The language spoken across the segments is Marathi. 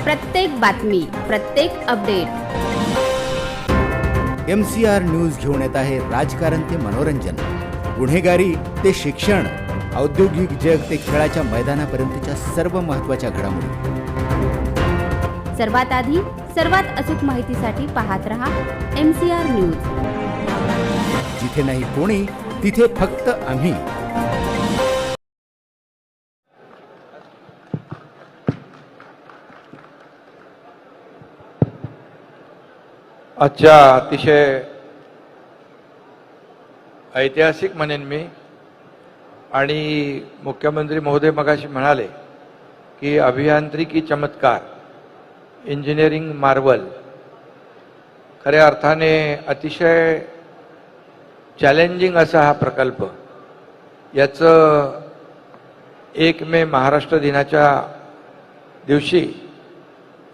प्रत्येक बातमी, प्रत्येक अपडेट MCR न्यूज घेऊन येत आहे राजकारण ते मनोरंजन, गुन्हेगारी ते शिक्षण, औद्योगिक जग ते खेळाच्या मैदानापर्यंतच्या सर्व महत्त्वाच्या घडामोडी. सर्वात आधी सर्वात अचूक माहितीसाठी पाहत रहा MCR न्यूज. जिथे नाही कोणी तिथे फक्त आम्ही. आजच्या अतिशय ऐतिहासिक म्हणेन मी, आणि मुख्यमंत्री महोदय मगाशी म्हणाले की अभियांत्रिकी चमत्कार, इंजिनिअरिंग मार्वल, खऱ्या अर्थाने अतिशय चॅलेंजिंग असा हा प्रकल्प. याचं 1 मे महाराष्ट्र दिनाच्या दिवशी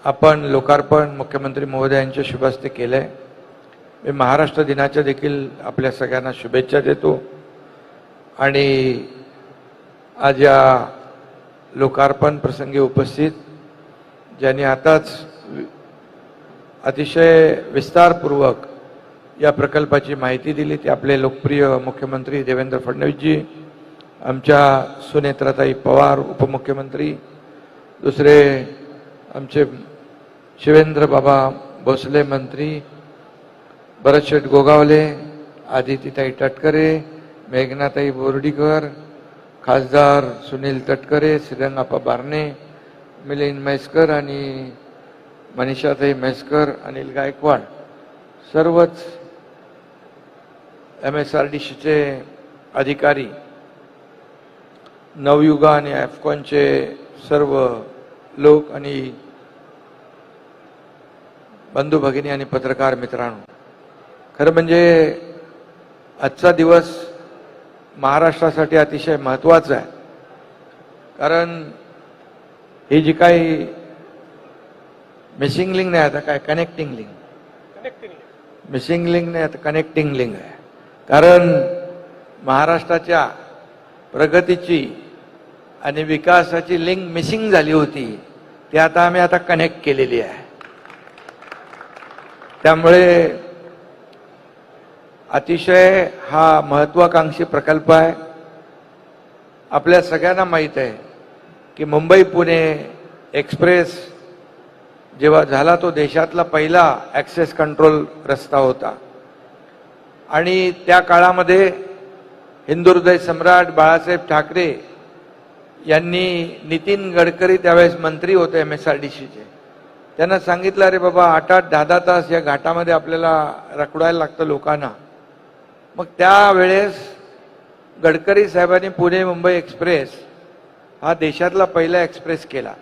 आपण लोकार्पण मुख्यमंत्री महोदयांच्या शुभ हस्ते केलंय. मी महाराष्ट्र दिनाच्या देखील आपल्या सगळ्यांना शुभेच्छा देतो. आणि आज या लोकार्पण प्रसंगी उपस्थित ज्यांनी आताच अतिशय विस्तारपूर्वक या प्रकल्पाची माहिती दिली ते आपले लोकप्रिय मुख्यमंत्री देवेंद्र फडणवीसजी, आमच्या सुनेत्राताई पवार उपमुख्यमंत्री, दुसरे आमचे शिवेंद्र बाबा भोसले मंत्री, भरतशेठ गोगावले, आदितीताई तटकरे, मेघनाताई बोर्डीकर, खासदार सुनील तटकरे, श्रीरंगाप्पा बारणे, मिलिंद म्हैसकर आणि मनीषाताई म्हैसकर, अनिल गायकवाड, सर्वच MSRDCचे अधिकारी, नवयुगा आणि AFCONचे सर्व लोक आणि बंधू भगिनी आणि पत्रकार मित्रांनो, खरं म्हणजे आजचा दिवस महाराष्ट्रासाठी अतिशय महत्त्वाचा आहे. कारण ही जी काही मिसिंग लिंक नाही, आता काय कनेक्टिंग लिंक, मिसिंग लिंक नाही, आता कनेक्टिंग लिंक आहे. कारण महाराष्ट्राच्या प्रगतीची आणि विकासाची लिंक मिसिंग झाली होती, ती आता आम्ही कनेक्ट केलेली आहे. त्यामुळे अतिशय हा महत्त्वाकांक्षी प्रकल्प आहे. आपल्या सगळ्यांना माहीत आहे की मुंबई पुणे एक्सप्रेस जेव्हा झाला तो देशातला पहिला ॲक्सेस कंट्रोल रस्ता होता. आणि त्या काळामध्ये हिंदुहृदय सम्राट बाळासाहेब ठाकरे यांनी, नितीन गडकरी त्यावेळेस मंत्री होते MSRDCचे, त्यांना सांगितलं, अरे बाबा 8-8, 10-10 तास या घाटामध्ये आपल्याला रखडायला लागतं लोकांना. मग त्यावेळेस गडकरी साहेबांनी पुणे मुंबई एक्सप्रेस हा देशातला पहिला एक्सप्रेस केला.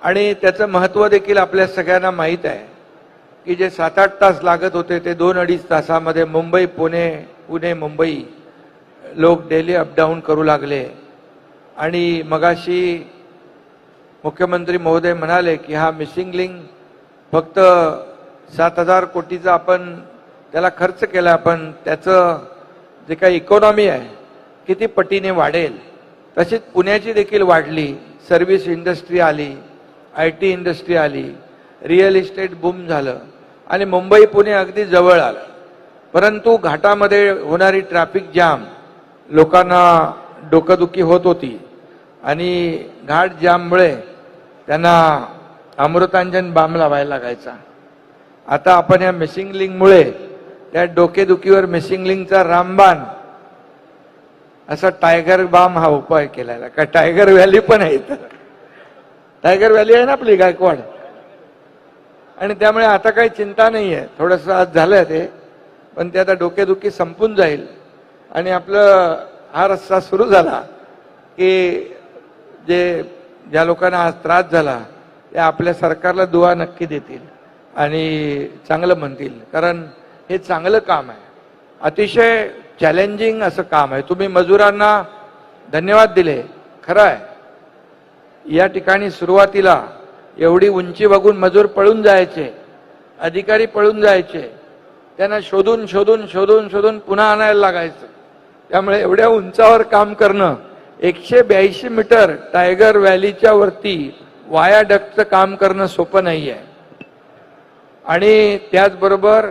आणि त्याचं महत्त्व देखील आपल्या सगळ्यांना माहीत आहे की जे 7-8 तास लागत होते ते 2-2.5 तासामध्ये मुंबई पुणे, पुणे मुंबई लोक डेली अपडाऊन करू लागले. आणि मगाशी मुख्यमंत्री महोदय म्हणाले की हा मिसिंग लिंक फक्त 7,000 कोटीचा आपण त्याला खर्च केला, पण त्याचं जे काही इकॉनॉमी आहे किती पटीने वाढेल. तशीच पुण्याची देखील वाढली, सर्व्हिस इंडस्ट्री आली, IT इंडस्ट्री आली, रिअल इस्टेट बूम झालं आणि मुंबई पुणे अगदी जवळ आलं. परंतु घाटामध्ये होणारी ट्रॅफिक जाम लोकांना डोकंदुखी होत होती आणि घाट जाममुळे त्यांना अमृतांजन बाम लावायला लागायचा. आता आपण या मिसिंग लिंकमुळे त्या डोकेदुखीवर मिसिंग लिंकचा रामबाण असा टायगर बाम हा उपाय केलाय. का टायगर व्हॅली पण आहे, टायगर व्हॅली आहे ना आपली गायकवाड. आणि त्यामुळे आता काही चिंता नाही आहे. थोडंसं आज झालंय ते, पण ते आता डोकेदुखी संपून जाईल आणि आपलं हा रस्ता सुरू झाला की ज्या लोकांना आज त्रास झाला ते आपल्या सरकारला दुआ नक्की देतील आणि चांगलं म्हणतील. कारण हे चांगलं काम आहे, अतिशय चॅलेंजिंग असं काम आहे. तुम्ही मजुरांना धन्यवाद दिले, खरं आहे. या ठिकाणी सुरुवातीला एवढी उंची बघून मजूर पळून जायचे, अधिकारी पळून जायचे, त्यांना शोधून शोधून शोधून शोधून पुन्हा आणायला लागायचं. त्यामुळे एवढ्या उंचावर काम करणं, 182 मीटर टायगर व्हॅलीच्या वरती वायाडक्टचं काम करणं सोपं नाही आहे. आणि त्याचबरोबर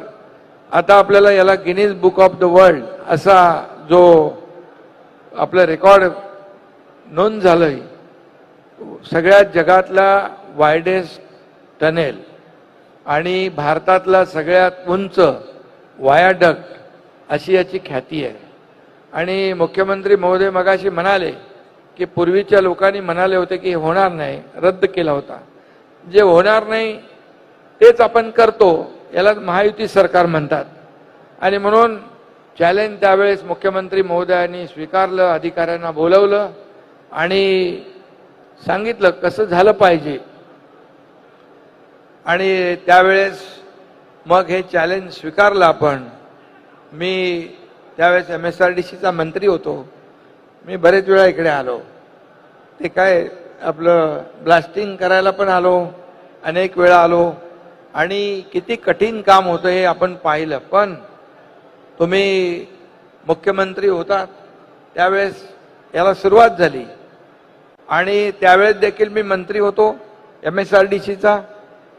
आता आपल्याला याला Guinness book of the world असा जो आपलं रेकॉर्ड नोंद झालंय, सगळ्यात जगातला वायडेस्ट टनेल आणि भारतातला सगळ्यात उंच वायाडक्ट अशी याची ख्याती आहे. आणि मुख्यमंत्री महोदय मगाशी म्हणाले की पूर्वीच्या लोकांनी म्हणाले होते की हे होणार नाही, रद्द केला होता. जे होणार नाही तेच आपण करतो, याला महायुती सरकार म्हणतात. आणि म्हणून चॅलेंज त्यावेळेस मुख्यमंत्री महोदयांनी स्वीकारलं, अधिकाऱ्यांना बोलवलं आणि सांगितलं कसं झालं पाहिजे. आणि त्यावेळेस मग हे चॅलेंज स्वीकारलं आपण. मी त्यावेळेस MSRDCचा मंत्री होतो. मी बरेच वेळा इकडे आलो. ते काय आपलं ब्लास्टिंग करायला पण आलो, अनेक वेळा आलो आणि किती कठीण काम होतं हे आपण पाहिलं. पण तुम्ही मुख्यमंत्री होतात त्यावेळेस याला सुरुवात झाली आणि त्यावेळेस देखील मी मंत्री होतो MSRDCचा.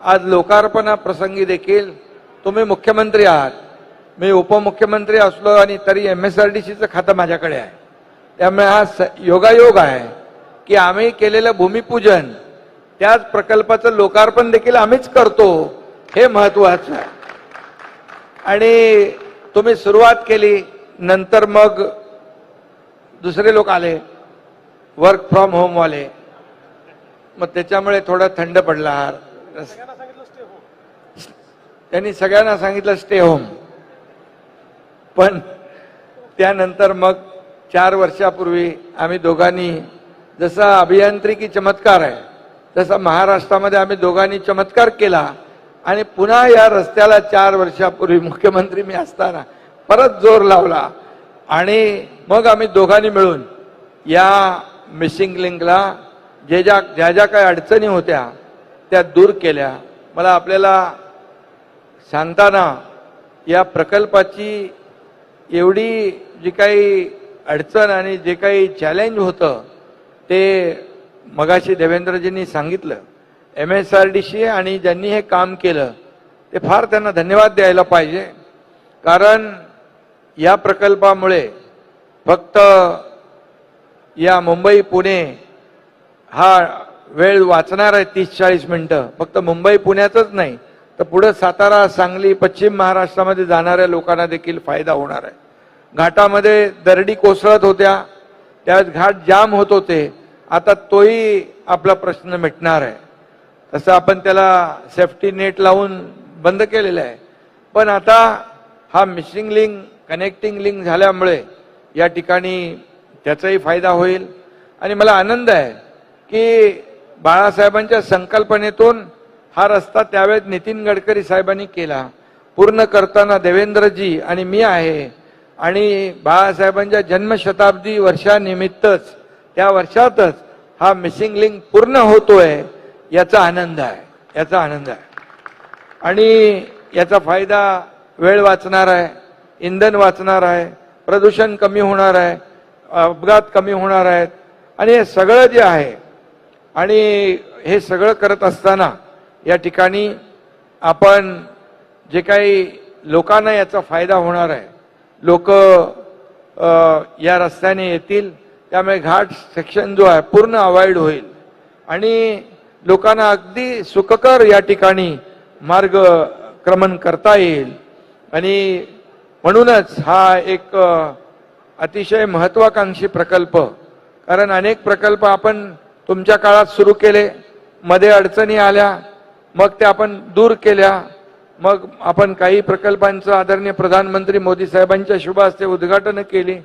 आज लोकार्पणा प्रसंगी देखील तुम्ही मुख्यमंत्री आहात, मी उपमुख्यमंत्री असलो आणि तरी MSRDCचं खातं माझ्याकडे आहे. त्यामुळे हा योगायोग आहे की आम्ही केलेलं भूमिपूजन त्याच प्रकल्पाचं लोकार्पण देखील आम्हीच करतो, हे महत्वाचं आहे. आणि तुम्ही सुरुवात केली, नंतर मग दुसरे लोक आले वर्क फ्रॉम होम वाले, मग त्याच्यामुळे थोडा थंड पडला. त्यांनी सगळ्यांना सांगितलं स्टे होम. पण त्यानंतर मग 4 वर्षापूर्वी आम्ही दोघांनी, जसा अभियांत्रिकी चमत्कार आहे तसा महाराष्ट्रामध्ये आम्ही दोघांनी चमत्कार केला आणि पुन्हा या रस्त्याला 4 वर्षापूर्वी मुख्यमंत्री मी असताना परत जोर लावला. आणि मग आम्ही दोघांनी मिळून या मिसिंग लिंकला ज्या ज्या काही अडचणी होत्या त्या दूर केल्या. मला आपल्याला सांगताना या प्रकल्पाची एवढी जी काही अडचण आणि जे काही चॅलेंज होतं ते मगाशी देवेंद्रजींनी सांगितलं. MSRDC आणि ज्यांनी हे काम केलं ते फार त्यांना धन्यवाद द्यायला पाहिजे. कारण या प्रकल्पामुळे फक्त या मुंबई पुणे हा वेळ वाचणार आहे 30-40 मिनिटं. फक्त मुंबई पुण्यातच नाही तर पुढे सातारा, सांगली, पश्चिम महाराष्ट्रामध्ये जाणाऱ्या लोकांना देखील फायदा होणार आहे. घाटामध्ये दरडी कोसळत होत्या, त्यावेळेस घाट जाम होत होते, आता तोही आपला प्रश्न मिटणार आहे. तसं आपण त्याला सेफ्टी नेट लावून बंद केलेलं आहे. पण आता हा मिसिंग लिंक, कनेक्टिंग लिंक झाल्यामुळे या ठिकाणी त्याचाही फायदा होईल. आणि मला आनंद आहे की बाळासाहेबांच्या संकल्पनेतून हा रस्ता त्यावेळेस नितीन गडकरी साहेबांनी केला, पूर्ण करताना देवेंद्रजी आणि मी आहे. आणि बाळासाहेबांच्या जन्मशताब्दी वर्षानिमित्तच, त्या वर्षातच हा मिसिंग लिंक पूर्ण होतोय, याचा आनंद आहे, याचा आनंद आहे. आणि याचा फायदा वेळ वाचणार आहे, इंधन वाचणार आहे, प्रदूषण कमी होणार आहे, अपघात कमी होणार आहेत. आणि हे सगळं जे आहे, आणि हे सगळं करत असताना या ठिकाणी आपण जे काही लोकांना याचा फायदा होणार आहे, लोक या रस्त्याने येतील, त्यामुळे घाट सेक्शन जो आहे पूर्ण अवॉइड होईल आणि लोकांना अगदी सुखकर या ठिकाणी मार्गक्रमण करता येईल. आणि म्हणूनच हा एक अतिशय महत्वाकांक्षी प्रकल्प, कारण अनेक प्रकल्प आपण तुमच्या काळात सुरू केले, मध्ये अडचणी आल्या, मग त्या आपण दूर केल्या. मग आपण काही प्रकल्पांचं आदरणीय प्रधानमंत्री मोदी साहेबांच्या शुभ हस्ते उद्घाटन केली,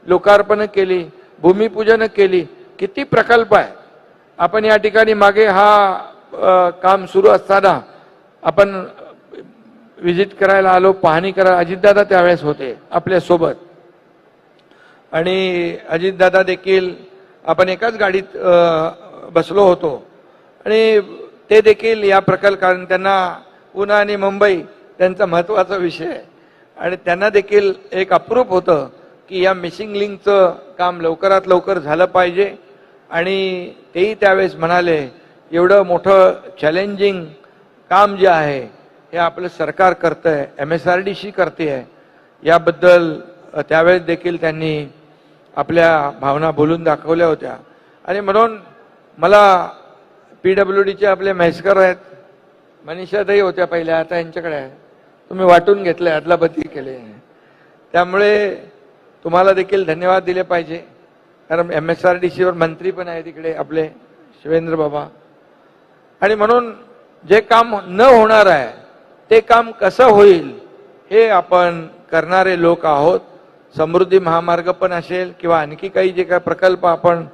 लोकार्पण केली, भूमिपूजन केली. किती प्रकल्प आहे. आपण या ठिकाणी मागे हा काम सुरू असताना आपण विजिट करायला आलो, पाहणी करायला अजितदादा त्यावेळेस होते आपल्या सोबत. आणि अजितदादा देखील आपण एकाच गाडीत बसलो होतो आणि ते देखील या प्रकल्प, कारण त्यांना पुणे आणि मुंबई त्यांचा महत्वाचा विषय आहे आणि त्यांना देखील एक अप्रूप होतं की या मिसिंग लिंकचं काम लवकरात लवकर झालं पाहिजे. आणि तेही त्यावेळेस म्हणाले एवढं मोठं चॅलेंजिंग काम जे आहे हे आपलं सरकार करतंय, MSRDC करते, याबद्दल त्यावेळेस देखील त्यांनी आपल्या भावना बोलून दाखवल्या होत्या. आणि म्हणून मला PWDचे आपले म्हैसकर आहेत, मनीषाताई होत्या पहिल्या, आता यांच्याकडे आहे, तुम्ही वाटून घेतले, अदलाबदली केले, त्यामुळे तुम्हाला देखील धन्यवाद दिले पाहिजे. कारण MSRDCवर मंत्री पण आहे तिकडे आपले शिवेंद्र बाबा. आणि म्हणून जे काम न होणार आहे ते काम कसं होईल हे आपण करणारे लोक आहोत. समृद्धी महामार्ग पण असेल किंवा आणखी काही जे काही प्रकल्प आपण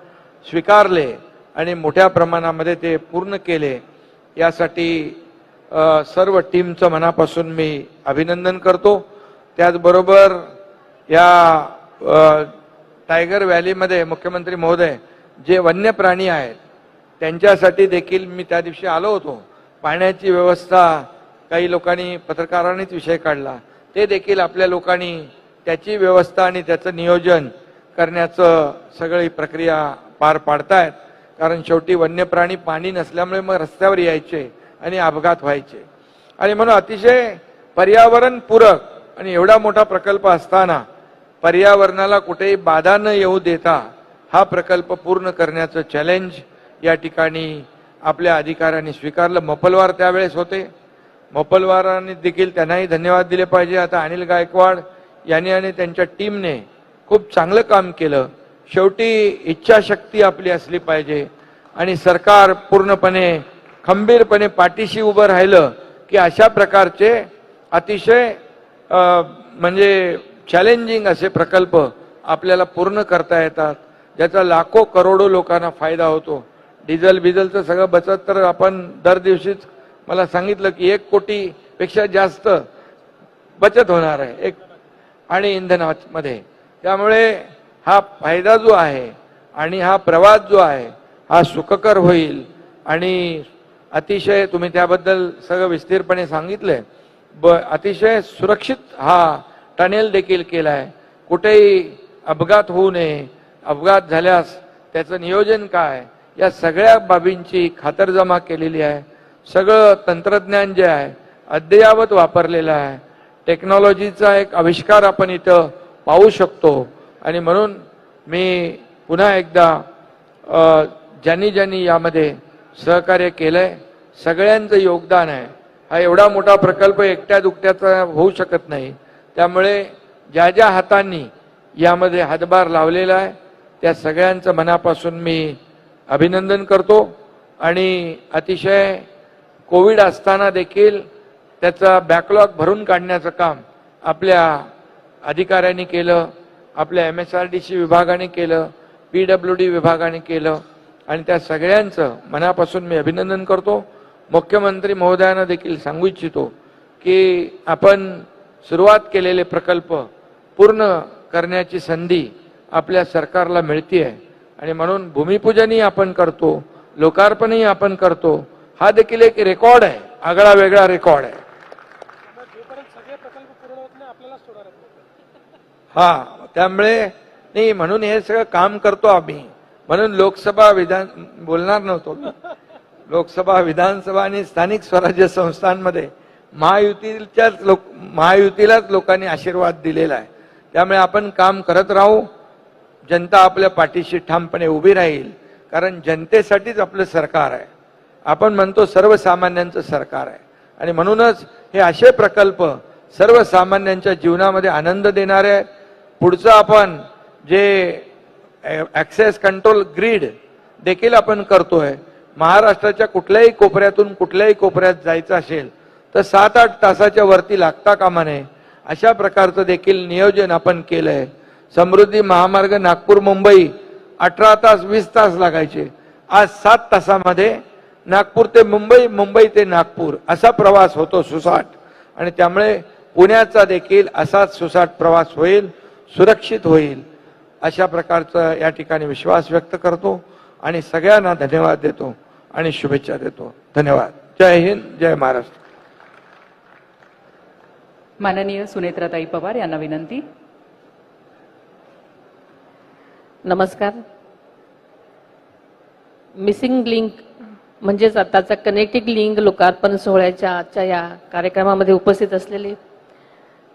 स्वीकारले आणि मोठ्या प्रमाणामध्ये ते पूर्ण केले, यासाठी सर्व टीमचं मनापासून मी अभिनंदन करतो. त्याचबरोबर या टायगर व्हॅलीमध्ये मुख्यमंत्री महोदय जे वन्य प्राणी आहेत त्यांच्यासाठी देखील मी त्या दिवशी आलो होतो. पाण्याची व्यवस्था काही लोकांनी, पत्रकारांनीच विषय काढला, ते देखील आपल्या लोकांनी त्याची व्यवस्था आणि त्याचं नियोजन करण्याचं सगळी प्रक्रिया पार पाडतायत. कारण शेवटी वन्य प्राणी पाणी नसल्यामुळे मग रस्त्यावर यायचे आणि अपघात व्हायचे. आणि म्हणून अतिशय पर्यावरणपूरक आणि एवढा मोठा प्रकल्प असताना पर्यावरणाला कुठेही बाधा न येऊ देता हा प्रकल्प पूर्ण करण्याचं चॅलेंज या ठिकाणी आपल्या अधिकाऱ्यांनी स्वीकारलं. मोपलवार त्यावेळेस होते, मोपलवारांनी देखील त्यांनाही धन्यवाद दिले पाहिजे. आता अनिल गायकवाड यांनी आणि त्यांच्या टीमने खूप चांगलं काम केलं. शेवटी इच्छाशक्ती आपली असली पाहिजे आणि सरकार पूर्णपणे खंबीरपणे पाठीशी उभं राहिलं की अशा प्रकारचे अतिशय म्हणजे चॅलेंजिंग असे प्रकल्प आपल्याला पूर्ण करता येतात, ज्याचा लाखो करोडो लोकांना फायदा होतो. डिझेल बिझेलचं सगळं बचत तर आपण दर दिवशीच मला सांगितलं की 1 कोटीपेक्षा जास्त बचत होणार आहे आणि इंधनामध्ये. त्यामुळे हा फायदा जो आहे आणि हा प्रवास जो आहे हा सुखकर होईल. आणि अतिशय तुम्ही त्याबद्दल सगळं विस्तीरपणे सांगितलंय. अतिशय सुरक्षित हा टनेल देखील केलाय, कुठेही अपघात होऊ नये, अपघात झाल्यास त्याचं नियोजन काय, या सगळ्या बाबींची खातरजमा केलेली आहे. सगळं तंत्रज्ञान जे आहे अद्ययावत वापरलेलं आहे. टेक्नॉलॉजीचा एक आविष्कार आपण इथं पाहू शकतो. आणि म्हणून मी पुन्हा एकदा ज्यांनी ज्यांनी यामध्ये सहकार्य केलंय सगळ्यांचं योगदान आहे. हा एवढा मोठा प्रकल्प एकट्या दुकट्याचा होऊ शकत नाही. त्यामुळे ज्या ज्या हातांनी यामध्ये हातभार लावलेला आहे त्या सगळ्यांचं मनापासून मी अभिनंदन करतो. आणि अतिशय कोविड असताना देखील त्याचा बॅकलॉग भरून काढण्याचं काम आपल्या अधिकाऱ्यांनी केलं, आपल्या MSRDC विभागाने केलं, PWD विभागाने केलं आणि त्या सगळ्यांचं मनापासून मी अभिनंदन करतो. मुख्यमंत्री महोदयांना देखील सांगू इच्छितो की आपण सुरुवात केलेले प्रकल्प पूर्ण करण्याची संधी आपल्या सरकारला मिळते आहे. आणि म्हणून भूमिपूजनही आपण करतो, लोकार्पणही आपण करतो. हा देखील एक रेकॉर्ड आहे, आगळा वेगळा रेकॉर्ड आहे. हा, त्यामुळे नाही म्हणून हे सगळं काम करतो आम्ही. म्हणून लोकसभा विधान बोलणार नव्हतो. लोकसभा, विधानसभा आणि स्थानिक स्वराज्य संस्थांमध्ये महायुतीलाच लोकांनी आशीर्वाद दिलेला आहे. त्यामुळे आपण काम करत राहू. जनता आपल्या पाठीशी ठामपणे उभी राहील. कारण जनतेसाठीच आपलं सरकार आहे. आपण म्हणतो सर्वसामान्यांचं सरकार आहे. आणि म्हणूनच हे असे प्रकल्प सर्वसामान्यांच्या जीवनामध्ये आनंद देणारे आहेत. पुढचं आपण जे ॲक्सेस कंट्रोल ग्रीड देखील आपण करतोय. महाराष्ट्राच्या कुठल्याही कोपऱ्यातून कुठल्याही कोपऱ्यात जायचं असेल तर 7-8 तासाच्या वरती लागता कामा नये अशा प्रकारचं देखील नियोजन आपण केलंय. समृद्धी महामार्ग नागपूर मुंबई 18 तास 20 तास लागायचे, आज 7 तासामध्ये नागपूर ते मुंबई, मुंबई ते नागपूर असा प्रवास होतो सुसाट. आणि त्यामुळे पुण्याचा देखील असाच सुसाट प्रवास होईल, सुरक्षित होईल अशा प्रकारचा या ठिकाणी विश्वास व्यक्त करतो. आणि सगळ्यांना धन्यवाद देतो आणि शुभेच्छा देतो. धन्यवाद. जय हिंद, जय महाराष्ट्र. माननीय सुनेत्राताई पवार यांना विनंती. नमस्कार. मिसिंग लिंक म्हणजेच आताचा कनेक्टिंग लिंक लोकार्पण सोहळ्याच्या आजच्या या कार्यक्रमामध्ये उपस्थित असलेले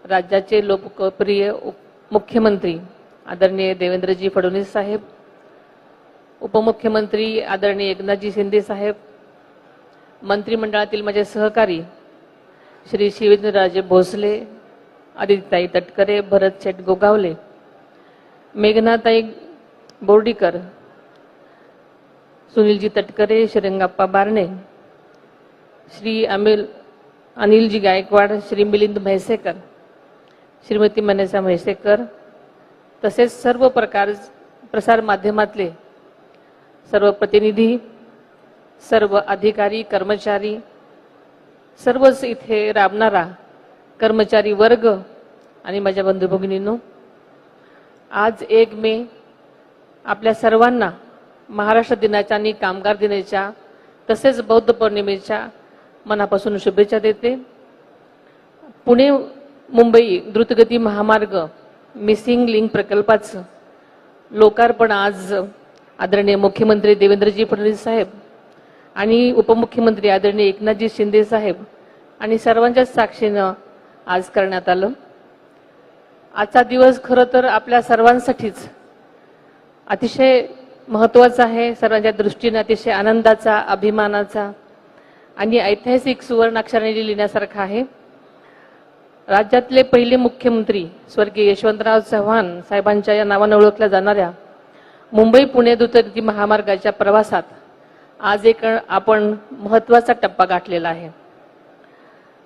राज्याचे लोकप्रिय मुख्यमंत्री आदरणीय देवेंद्रजी फडणवीस साहेब, उपमुख्यमंत्री आदरणीय एकनाथजी शिंदे साहेब, मंत्रिमंडळातील माझे सहकारी श्री शिवेंद्रराजे भोसले, आदित्यताई तटकरे, भरत शेठ गोगावले, मेघनाताई बोर्डीकर, सुनीलजी तटकरे, श्रीरंगाप्पा बारणे, श्री अनिलजी गायकवाड, श्री मिलिंद म्हैसेकर, श्रीमती मनेसा म्हैसेकर, तसेच सर्व प्रसार माध्यमातले सर्व प्रतिनिधी, सर्व अधिकारी, कर्मचारी, सर्वच इथे राबणारा कर्मचारी वर्ग आणि माझ्या बंधू भगिनींनो, आज 1 मे आपल्या सर्वांना महाराष्ट्र दिनाच्या आणि कामगार दिनाच्या तसेच बौद्ध पौर्णिमेच्या मनापासून शुभेच्छा देते. पुणे मुंबई द्रुतगती महामार्ग मिसिंग लिंक प्रकल्पाचं लोकार्पण आज आदरणीय मुख्यमंत्री देवेंद्रजी फडणवीस साहेब आणि उपमुख्यमंत्री आदरणीय एकनाथजी शिंदे साहेब आणि सर्वांच्या साक्षीनं आज करण्यात आलं. आजचा दिवस खरं तर आपल्या सर्वांसाठीच अतिशय महत्त्वाचा आहे, सर्वांच्या दृष्टीने अतिशय आनंदाचा, अभिमानाचा आणि ऐतिहासिक सुवर्णाक्षराने लिहिण्यासारखा आहे. राज्यातले पहिले मुख्यमंत्री स्वर्गीय यशवंतराव चव्हाण साहेबांच्या या नावाने ओळखल्या जाणाऱ्या मुंबई पुणे द्रुतगती महामार्गाच्या प्रवासात आज एक आपण महत्त्वाचा टप्पा गाठलेला आहे.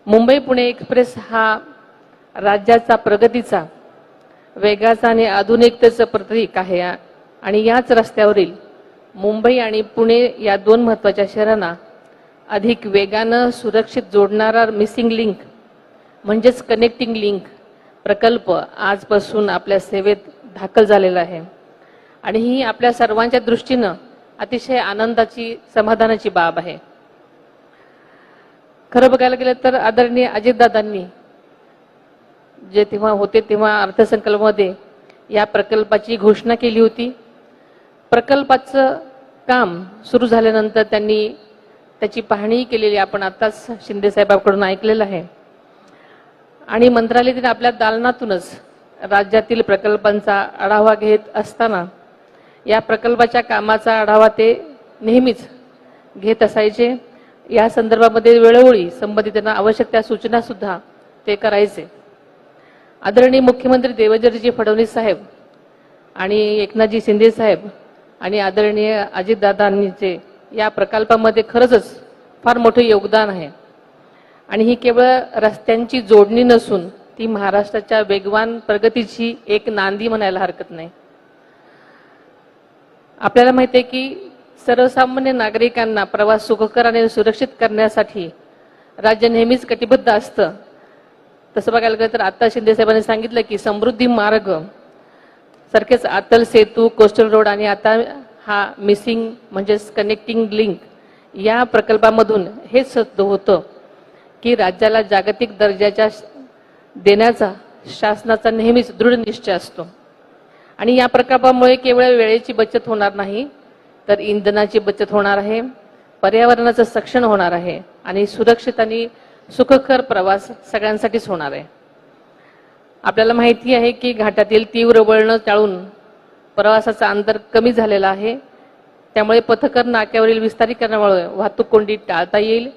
मुंबई पुणे एक्सप्रेस हा राज्याचा प्रगतीचा, वेगाचा आणि आधुनिकतेचं प्रतीक आहे आणि याच रस्त्यावरील मुंबई आणि पुणे या 2 महत्त्वाच्या शहरांना अधिक वेगानं सुरक्षित जोडणारा मिसिंग लिंक म्हणजेच कनेक्टिंग लिंक प्रकल्प आजपासून आपल्या सेवेत दाखल झालेला आहे आणि ही आपल्या सर्वांच्या दृष्टीनं अतिशय आनंदाची, समाधानाची बाब आहे. खरं बघायला गेलं तर आदरणीय अजितदादांनी जे तेव्हा होते तेव्हा अर्थसंकल्पामध्ये या प्रकल्पाची घोषणा केली होती. प्रकल्पाचं काम सुरू झाल्यानंतर त्यांनी त्याची पाहणी केलेली आपण आताच शिंदे साहेबांकडून ऐकलेलं आहे आणि मंत्रालयातील आपल्या दालनातूनच राज्यातील प्रकल्पांचा आढावा घेत असताना या प्रकल्पाच्या कामाचा आढावा ते नेहमीच घेत असायचे. या संदर्भामध्ये वेळोवेळी संबंधितांना आवश्यक त्या सूचना सुद्धा ते करायचे. आदरणीय मुख्यमंत्री देवेंद्रजी फडणवीस साहेब आणि एकनाथजी शिंदे साहेब आणि आदरणीय अजितदादांचे या प्रकल्पामध्ये खरंच फार मोठे योगदान आहे आणि ही केवळ रस्त्यांची जोडणी नसून ती महाराष्ट्राच्या वेगवान प्रगतीची एक नांदी म्हणायला हरकत नाही. आपल्याला माहिती आहे की सर्वसामान्य नागरिकांना प्रवास सुखकर आणि सुरक्षित करण्यासाठी राज्य नेहमीच कटिबद्ध असतं. तसं बघायला गेलं तर आता शिंदे साहेबांनी सांगितलं की समृद्धी मार्ग सारखेच अटल सेतू, कोस्टल रोड आणि आता हा मिसिंग म्हणजेच कनेक्टिंग लिंक या प्रकल्पामधून हेच सिद्ध होतं की राज्याला जागतिक दर्जाच्या देण्याचा शासनाचा नेहमीच दृढ निश्चय असतो आणि या प्रकल्पामुळे केवळ वेळेची बचत होणार नाही तर इंधनाची बचत होणार आहे, पर्यावरणाचं संरक्षण होणार आहे आणि सुरक्षित आणि सुखकर प्रवास सगळ्यांसाठीच होणार आहे. आपल्याला माहिती आहे की घाटातील तीव्र वळण टाळून प्रवासाचा अंतर कमी झालेला आहे. त्यामुळे पथकर नाक्यावरील विस्तारीकरणामुळे वाहतूक कोंडी टाळता येईल.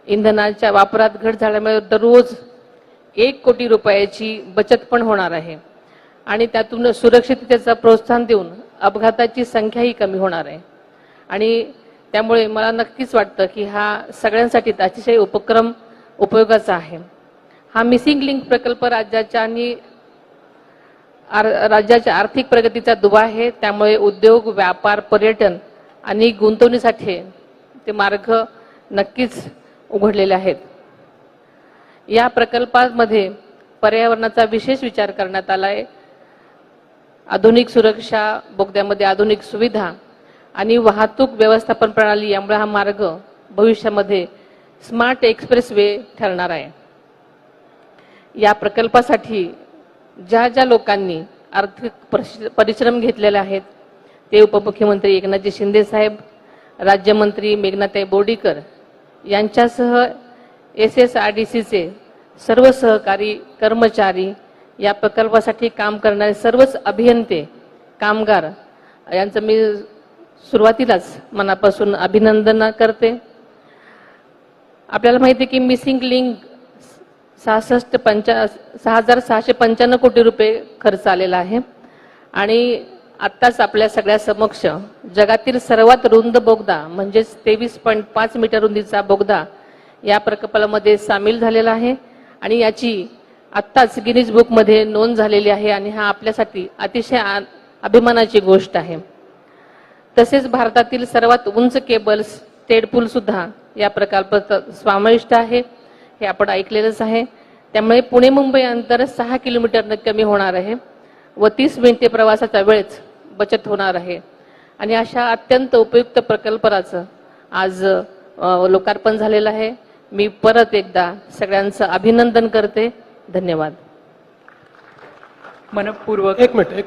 इंधनाच्या वापरात घट झाल्यामुळे दररोज 1 कोटी रुपयाची बचत पण होणार आहे आणि त्यातून सुरक्षिततेचं प्रोत्साहन देऊन अपघाताची संख्याही कमी होणार आहे आणि त्यामुळे मला नक्कीच वाटतं की हा सगळ्यांसाठी अतिशय उपक्रम उपयोगाचा आहे. हा मिसिंग लिंक प्रकल्प राज्याच्या आर्थिक प्रगतीचा दुवा आहे. त्यामुळे उद्योग, व्यापार, पर्यटन आणि गुंतवणुकीसाठी ते मार्ग नक्कीच उघडलेले आहेत. या प्रकल्पामध्ये पर्यावरणाचा विशेष विचार करण्यात आला आहे. आधुनिक सुरक्षा, बोगद्यामध्ये आधुनिक सुविधा आणि वाहतूक व्यवस्थापन प्रणाली यामुळे हा मार्ग भविष्यामध्ये स्मार्ट एक्सप्रेस वे ठरणार आहे. या प्रकल्पासाठी ज्या ज्या लोकांनी आर्थिक परिश्रम घेतलेले आहेत ते उपमुख्यमंत्री एकनाथजी शिंदे साहेब राज्यमंत्री मेघनाताई बोर्डीकर यांच्यासह SSRDCचे सर्व सहकारी कर्मचारी, या प्रकल्पासाठी काम करणारे सर्वच अभियंते, कामगार यांचं मी सुरुवातीलाच मनापासून अभिनंदन करते. आपल्याला माहिती आहे की मिसिंग लिंक 6,695 कोटी रुपये खर्च आलेला आहे आणि आत्ताच आपल्या सगळ्या समक्ष जगातील सर्वात रुंद बोगदा म्हणजेच 23.5 मीटर रुंदीचा बोगदा या प्रकल्पामध्ये सामील झालेला आहे आणि याची आत्ताच गिनीज बुकमध्ये नोंद झालेली आहे आणि हा आपल्यासाठी अतिशय अभिमानाची गोष्ट आहे. तसेच भारतातील सर्वात उंच केबल्स स्टेट सुद्धा या प्रकल्पात समाविष्ट आहे, हे आपण ऐकलेलंच आहे. त्यामुळे पुणे मुंबई अंतर 6 किलोमीटरनं कमी होणार आहे व 30 मिनिटे प्रवासाचा वेळच बचत होणार आहे आणि अशा अत्यंत उपयुक्त प्रकल्पाचं आज लोकार्पण झालेलं आहे. मी परत एकदा सगळ्यांचं अभिनंदन करते. धन्यवाद. मनपूर्वक एक मिनिट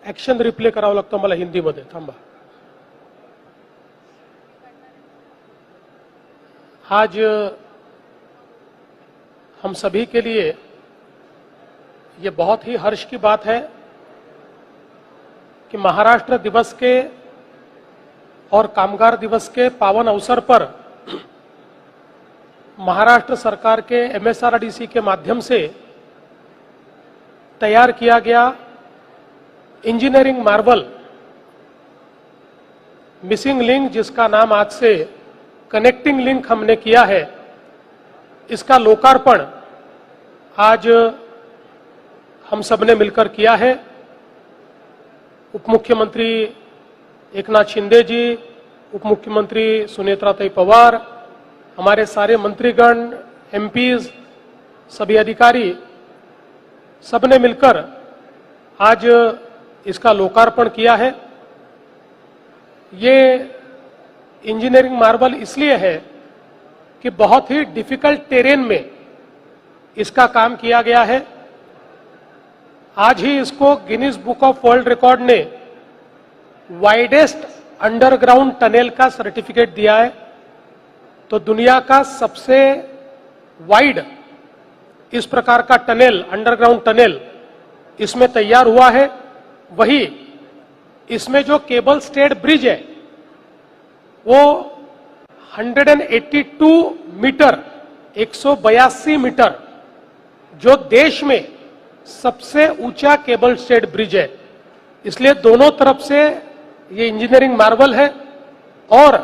ऍक्शन रिप्ले करावं लागतं मला हिंदीमध्ये. थांबा. आज हम सभी के लिए ये बहुत ही हर्ष की बात है कि महाराष्ट्र दिवस के और कामगार दिवस के पावन अवसर पर महाराष्ट्र सरकार के MSRDC के माध्यम से तैयार किया गया इंजीनियरिंग मार्बल मिसिंग लिंक, जिसका नाम आज से कनेक्टिंग लिंक हमने किया है, इसका लोकार्पण आज हम सबने मिलकर किया है. उप मुख्यमंत्री एकनाथ शिंदे जी, उप मुख्यमंत्री सुनेत्राताई पवार, हमारे सारे मंत्रीगण, MPs, सभी अधिकारी, सबने मिलकर आज इसका लोकार्पण किया है. ये इंजीनियरिंग मार्बल इसलिए है कि बहुत ही डिफिकल्ट टेरेन में इसका काम किया गया है. आज ही इसको Guinness book of world record ने वाइडेस्ट अंडरग्राउंड टनल का सर्टिफिकेट दिया है. तो दुनिया का सबसे वाइड इस प्रकार का टनल, अंडरग्राउंड टनल इसमें तैयार हुआ है. वही इसमें जो केबल स्टेड ब्रिज है वो 182 मीटर, 182 मीटर, जो देश में सबसे ऊंचा केबल स्टेड ब्रिज है. इसलिए दोनों तरफ से ये इंजीनियरिंग मार्बल है. और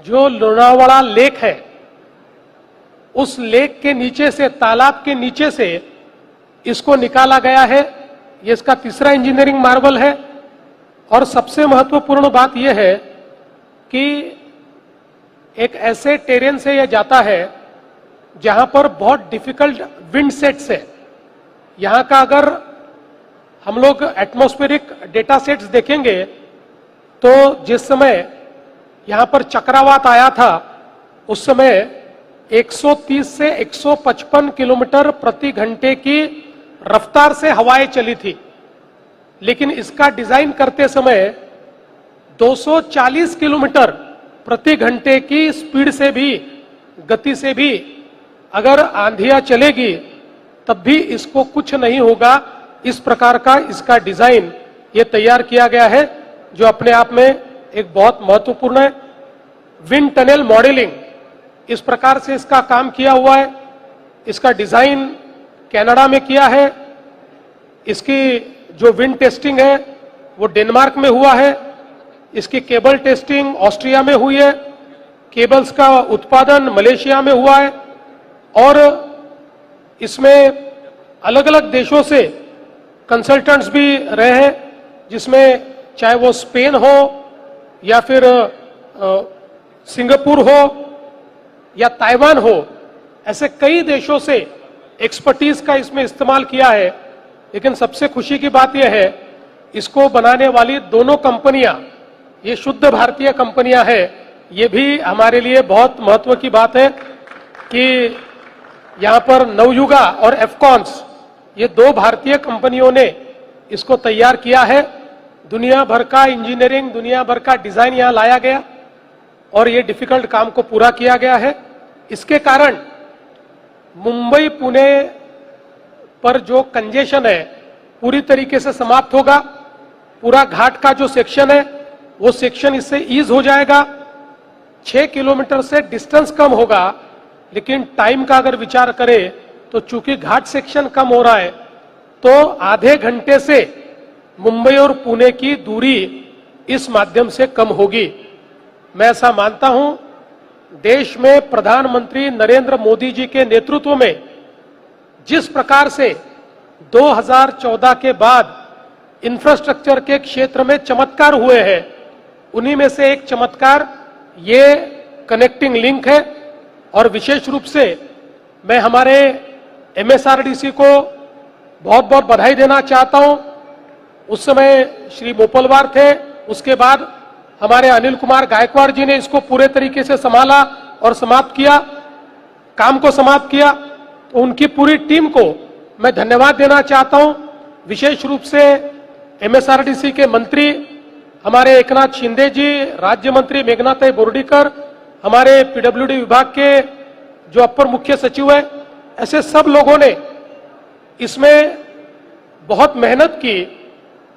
जो लोनावाड़ा लेक है, उस लेक के नीचे से, तालाब के नीचे से इसको निकाला गया है. ये इसका तीसरा इंजीनियरिंग मार्बल है. और सबसे महत्वपूर्ण बात यह है कि एक ऐसे टेरेन से यह जाता है जहां पर बहुत डिफिकल्ट विंड सेट्स है. यहां का अगर हम लोग एटमॉस्फेरिक डेटा सेट्स देखेंगे तो जिस समय यहां पर चक्रवात आया था उस समय 130 से 155 किलोमीटर प्रति घंटे की रफ्तार से हवाएं चली थी. लेकिन इसका डिजाइन करते समय 240 किलोमीटर प्रति घंटे की स्पीड से भी, गति से भी अगर आंधियां चलेगी तब भी इसको कुछ नहीं होगा. इस प्रकार का इसका डिजाइन ये तैयार किया गया है, जो अपने आप में एक बहुत महत्वपूर्ण है. विंड टनल मॉडलिंग, इस प्रकार से इसका काम किया हुआ है. इसका डिजाइन कनाडा में किया है. इसकी जो विंड टेस्टिंग है वो डेनमार्क में हुआ है. इसकी केबल टेस्टिंग ऑस्ट्रिया में हुई है. केबल्स का उत्पादन मलेशिया में हुआ है. और इसमें अलग अलग देशों से कंसल्टेंट्स भी रहे हैं, जिसमें चाहे वो स्पेन हो या फिर सिंगापुर हो या ताइवान हो, ऐसे कई देशों से एक्सपर्टीज का इसमें इस्तेमाल किया है. लेकिन सबसे खुशी की बात यह है, इसको बनाने वाली दोनों कंपनियां ये शुद्ध भारतीय कंपनियां हैं. ये भी हमारे लिए बहुत महत्व की बात है कि यहां पर नवयुगा और एफकॉन्स, ये दो भारतीय कंपनियों ने इसको तैयार किया है. दुनिया भर का इंजीनियरिंग, दुनिया भर का डिजाइन यहाँ लाया गया और ये डिफिकल्ट काम को पूरा किया गया है। इसके कारण मुंबई पुणे पर जो कंजेशन है पूरी तरीके से समाप्त होगा। पूरा घाट का जो सेक्शन है वो सेक्शन इससे ईज हो जाएगा। 6 किलोमीटर से डिस्टेंस कम होगा, लेकिन टाइम का अगर विचार करें तो चूंकि घाट सेक्शन कम हो रहा है तो आधे घंटे से मुंबई और पुणे की दूरी इस माध्यम से कम होगी। मैं ऐसा मानता हूं, देश में प्रधानमंत्री नरेंद्र मोदी जी के नेतृत्व में जिस प्रकार से 2014 के बाद इंफ्रास्ट्रक्चर के क्षेत्र में चमत्कार हुए हैं, उन्हीं में से एक चमत्कार ये कनेक्टिंग लिंक है। और विशेष रूप से मैं हमारे एमएसआरडीसी को बहुत बहुत बधाई देना चाहता हूं। उस समय श्री मोपलवार थे, उसके बाद हमारे अनिल कुमार गायकवाड़ जी ने इसको पूरे तरीके से संभाला और समाप्त किया, काम को समाप्त किया। तो उनकी पूरी टीम को मैं धन्यवाद देना चाहता हूं। विशेष रूप से एमएसआरडीसी के मंत्री हमारे एकनाथ शिंदे जी, राज्य मंत्री मेघनाथाई बोर्डीकर, हमारे पीडब्ल्यूडी विभाग के जो अपर मुख्य सचिव है, ऐसे सब लोगों ने इसमें बहुत मेहनत की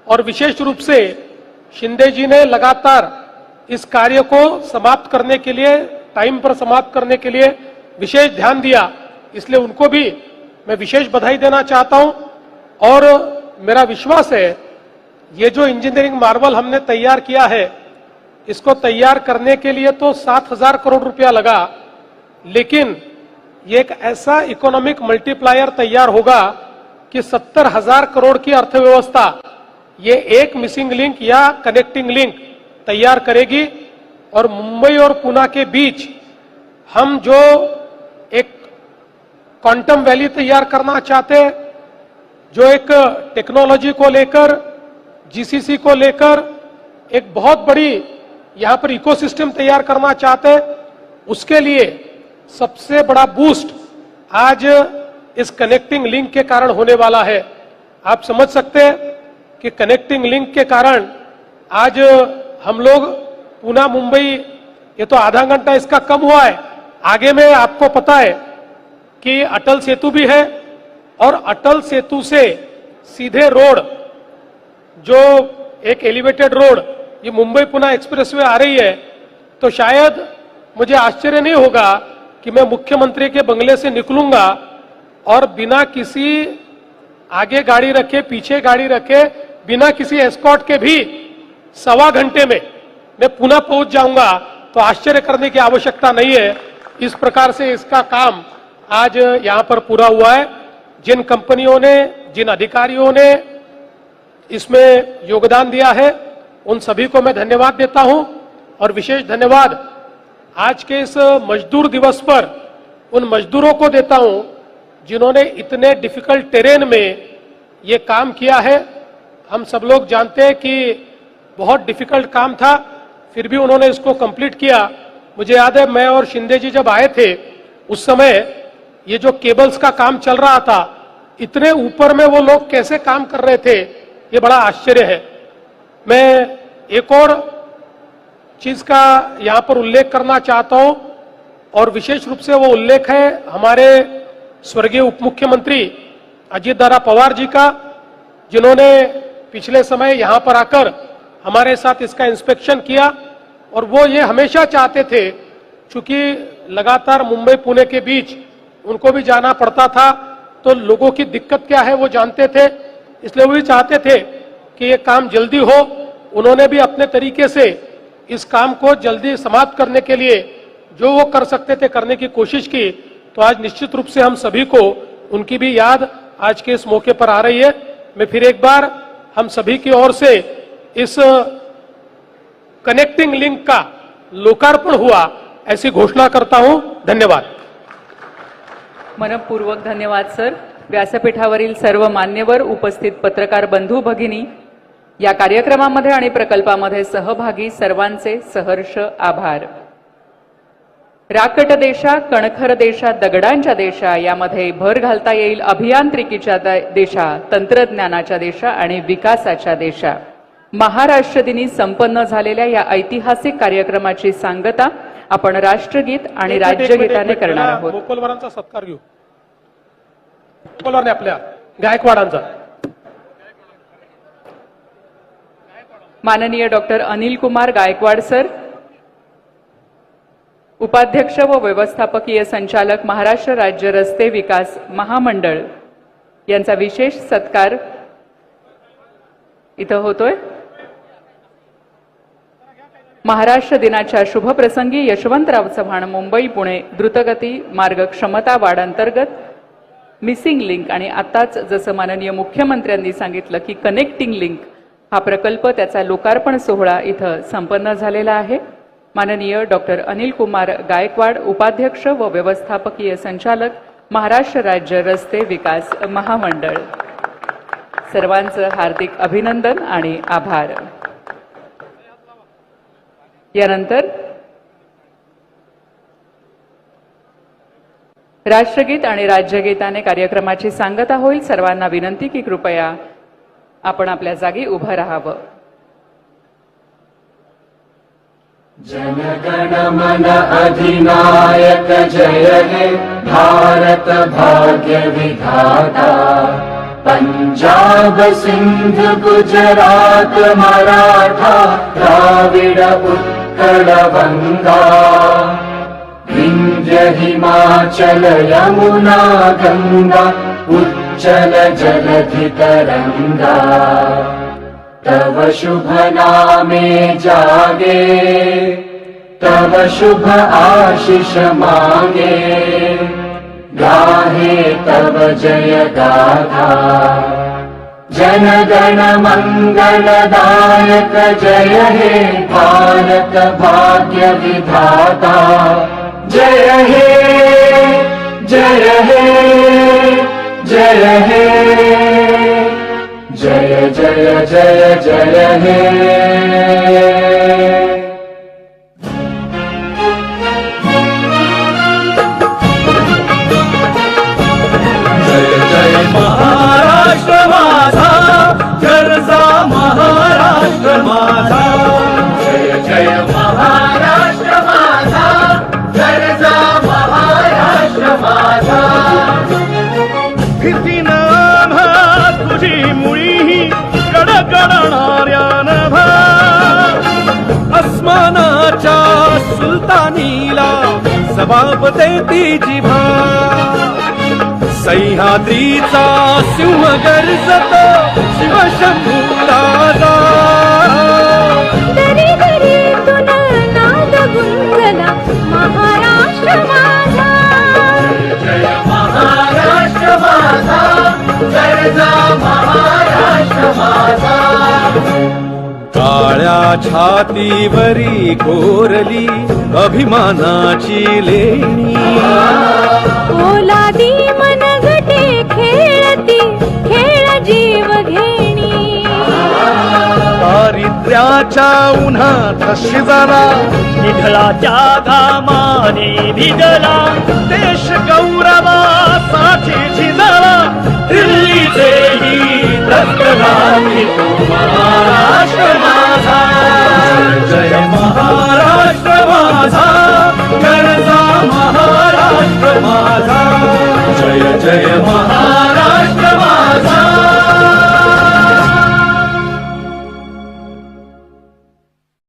और विशेष रूप से शिंदे जी ने लगातार इस कार्य को समाप्त करने के लिए, टाइम पर समाप्त करने के लिए विशेष ध्यान दिया। इसलिए उनको भी मैं विशेष बधाई देना चाहता हूं। और मेरा विश्वास है ये जो इंजीनियरिंग मार्वल हमने तैयार किया है, इसको तैयार करने के लिए तो 7,000 करोड़ रुपया लगा, लेकिन ये एक ऐसा इकोनॉमिक मल्टीप्लायर तैयार होगा कि 70,000 करोड़ की अर्थव्यवस्था ये एक मिसिंग लिंक या कनेक्टिंग लिंक तैयार करेगी। और मुंबई और पुणे के बीच हम जो एक क्वांटम वैली तैयार करना चाहते हैं, जो एक टेक्नोलॉजी को लेकर, जीसीसी को लेकर एक बहुत बड़ी यहां पर इकोसिस्टम तैयार करना चाहते हैं, उसके लिए सबसे बड़ा बूस्ट आज इस कनेक्टिंग लिंक के कारण होने वाला है। आप समझ सकते हैं कि कनेक्टिंग लिंक के कारण आज हम लोग पुणे मुंबई, ये तो आधा घंटा इसका कम हुआ है, आगे में आपको पता है कि अटल सेतु भी है और अटल सेतु से सीधे रोड, जो एक एलिवेटेड रोड, ये मुंबई पुणे एक्सप्रेसवे आ रही है। तो शायद मुझे आश्चर्य नहीं होगा कि मैं मुख्यमंत्री के बंगले से निकलूंगा और बिना किसी आगे गाड़ी रखे, पीछे गाड़ी रखे, बिना किसी एस्कॉर्ट के भी 1.25 घंटे में मैं पुणे पहुंच जाऊंगा। तो आश्चर्य करने की आवश्यकता नहीं है। इस प्रकार से इसका काम आज यहां पर पूरा हुआ है। जिन कंपनियों ने, जिन अधिकारियों ने इसमें योगदान दिया है, उन सभी को मैं धन्यवाद देता हूं। और विशेष धन्यवाद आज के इस मजदूर दिवस पर उन मजदूरों को देता हूं जिन्होंने इतने डिफिकल्ट टेरेन में ये काम किया है। हम सब लोग जानते हैं कि बहुत डिफिकल्ट काम था, फिर भी उन्होंने इसको कंप्लीट किया। मुझे याद है, मैं और शिंदे जी जब आए थे उस समय ये जो केबल्स का काम चल रहा था, इतने ऊपर में वो लोग कैसे काम कर रहे थे, ये बड़ा आश्चर्य है। मैं एक और चीज का यहां पर उल्लेख करना चाहता हूं और विशेष रूप से वो उल्लेख है हमारे स्वर्गीय उप मुख्यमंत्री अजीत दादा पवार जी का, जिन्होंने पिछले समय यहां पर आकर हमारे साथ इसका इंस्पेक्शन किया। और वो ये हमेशा चाहते थे, चूंकि लगातार मुंबई पुणे के बीच उनको भी जाना पड़ता था, तो लोगों की दिक्कत क्या है वो जानते थे, इसलिए वो भी चाहते थे कि ये काम जल्दी हो। उन्होंने भी अपने तरीके से इस काम को जल्दी समाप्त करने के लिए जो वो कर सकते थे करने की कोशिश की। तो आज निश्चित रूप से हम सभी को उनकी भी याद आज के इस मौके पर आ रही है। मैं फिर एक बार हम सभी की ओर से इस कनेक्टिंग लिंक का लोकार्पण हुआ ऐसी घोषणा करता हूं। धन्यवाद। मनपूर्वक धन्यवाद सर. व्यासपीठावरील सर्व मान्यवर, उपस्थित पत्रकार बंधू भगिनी, या कार्यक्रमामध्ये आणि प्रकल्पामध्ये सहभागी सर्वांचे सहर्ष आभार. राकट देशा, कणखर देशा, दगडांच्या देशा यामध्ये भर घालता येईल अभियांत्रिकीच्या देशा, तंत्रज्ञानाच्या देशा आणि विकासाच्या देशा. महाराष्ट्र दिनी संपन्न झालेल्या या ऐतिहासिक कार्यक्रमाची सांगता आपण राष्ट्रगीत आणि राज्यगीताने करणार आहोत. मोकोलवारांचा सत्कार घेऊ. मोकोलवारने आपल्या गायकवाडांचा. माननीय डॉक्टर अनिल कुमार गायकवाड सर, उपाध्यक्ष व व्यवस्थापकीय संचालक महाराष्ट्र राज्य रस्ते विकास महामंडळ यांचा विशेष सत्कार इथं होतोय. महाराष्ट्र दिनाच्या शुभप्रसंगी यशवंतराव चव्हाण मुंबई पुणे द्रुतगती मार्ग क्षमता वाढ अंतर्गत मिसिंग लिंक आणि आताच जसं माननीय मुख्यमंत्र्यांनी सांगितलं की कनेक्टिंग लिंक हा प्रकल्प त्याचा लोकार्पण सोहळा इथं संपन्न झालेला आहे. माननीय डॉक्टर अनिल कुमार गायकवाड, उपाध्यक्ष व व्यवस्थापकीय संचालक महाराष्ट्र राज्य रस्ते विकास महामंडळ, सर्वांचं हार्दिक अभिनंदन आणि आभार. यानंतर राष्ट्रगीत आणि राज्यगीताने कार्यक्रमाची सांगता होईल. सर्वांना विनंती की कृपया आपण आपल्या जागी उभं राहावं. जनगण मन अधिनायक जय हे भारत भाग्य विधाता. पंजाब सिंध गुजरात मराठा द्राविड उत्कल गंगा. विंध्य हिमाचल यमुना गंगा उच्चल जलधि तरंगा. तव शुभ नामे जागे तव शुभ आशीष मांगे. गाहे तव जय गाथा. जनगण मंगलदायक जय हे भारत भाग्य विधाता. जय हे जय हे जय हे जय जय जय जय हे. जय जय महाराष्ट्र माझा गरजा महाराष्ट्र माझा. जय जय महाराष्ट्र माझा गरजा महाराष्ट्र माझा. भीतीनं आम्हा तुझी मुळी कडकडणाऱ्या नभा. अस्मानाच्या सुलतानीला जबाब देती जिभा. सह्याद्रीचा सिंह गर्जतो शिवशंभू दादा. दरी दरीतून नाद गुंजला महाराष्ट्र माझा. जय महाराष्ट्र माझा गरजा महाराष्ट्र माझा. काळ्या छातीवरी कोरली अभिमानाची लेणी. ओलादी मनगटे खेळती खेळ जीव घेणी. दारिद्र्याच्या उन्हात शिजला विठ्ठलाच्या घामाने भिजला. देश गौरवासाठी झिजला दिल्लीचेही रक्त घातली महाराष्ट्र माझा.